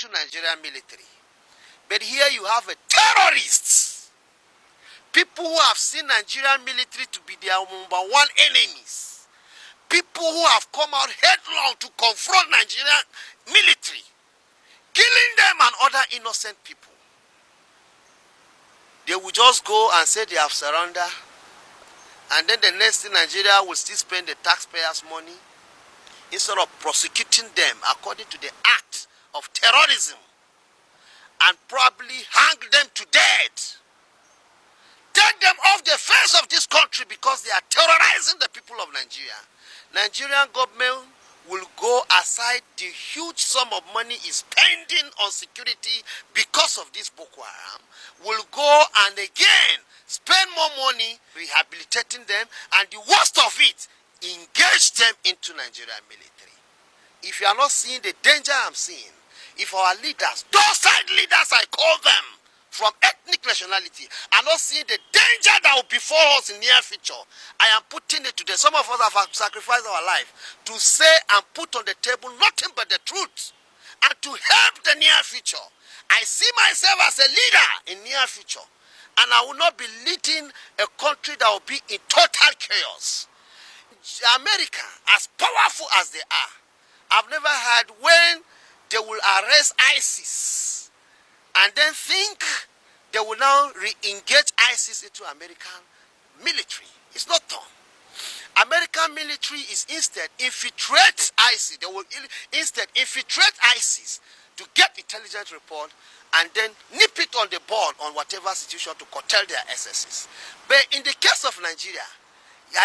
into Nigerian military. But here you have a terrorists. People who have seen Nigerian military to be their #1 enemies. People who have come out headlong to confront Nigerian military, killing them and other innocent people. They will just go and say they have surrendered, and then the next thing, Nigeria will still spend the taxpayers' money instead of prosecuting them according to the act of terrorism and probably hang them to death. Take them off the face of this country because they are terrorizing the people of Nigeria. Nigerian government will go aside the huge sum of money is spending on security because of this Boko Haram, will go and again spend more money rehabilitating them, and the worst of it, engage them into Nigerian military. If you are not seeing the danger I'm seeing, if our leaders, those side leaders I call them, from ethnic nationality, are not seeing the danger that will befall us in near future, I am putting it to them. Some of us have sacrificed our life to say and put on the table nothing but the truth and to help the near future. I see myself as a leader in near future, and I will not be leading a country that will be in total chaos. America, as powerful as they are, I've never heard when they will arrest ISIS and then think they will now re-engage ISIS into American military. It's not done. American military is instead infiltrate ISIS. They will instead infiltrate ISIS to get intelligence report and then nip it on the board on whatever situation to curtail their excesses. But in the case of Nigeria,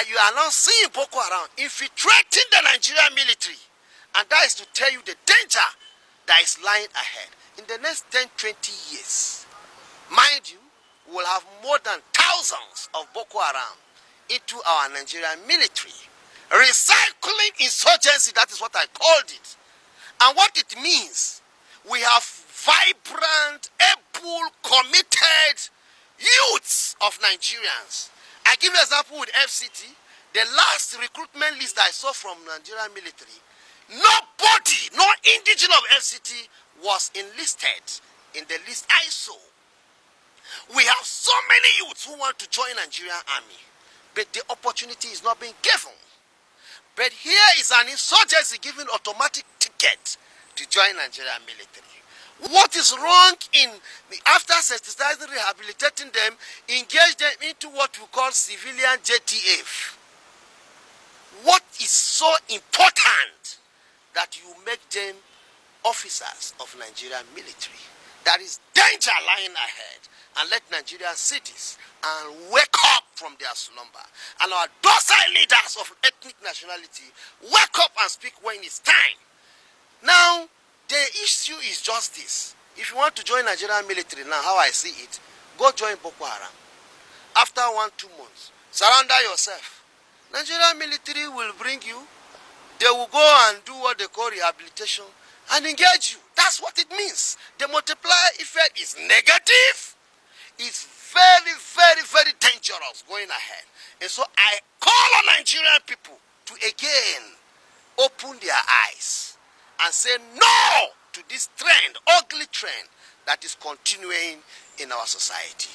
you are now seeing Boko Haram infiltrating the Nigerian military. And that is to tell you the danger that is lying ahead. In the next 10, 20 years, mind you, we will have more than thousands of Boko Haram into our Nigerian military. Recycling insurgency, that is what I called it. And what it means, we have vibrant, able, committed youths of Nigerians. I give you an example with FCT. The last recruitment list I saw from Nigerian military, nobody, no indigenous of FCT was enlisted in the list I saw. We have so many youths who want to join Nigerian army, but the opportunity is not being given. But here is an insurgency giving automatic ticket to join Nigerian military. What is wrong in, after sensitizing, rehabilitating them, engage them into what we call civilian JTF? What is so important that you make them officers of Nigerian military? There is danger lying ahead, and let Nigerian cities and wake up from their slumber. And our docile leaders of ethnic nationality wake up and speak when it's time. Now, the issue is just this. If you want to join Nigerian military now, how I see it, go join Boko Haram. After 1-2 months, surrender yourself. Nigerian military will bring you. They will go and do what they call rehabilitation and engage you. That's what it means. The multiplier effect is negative. It's very, very, very dangerous going ahead. And so I call on Nigerian people to again open their eyes and say no to this trend, ugly trend that is continuing in our society.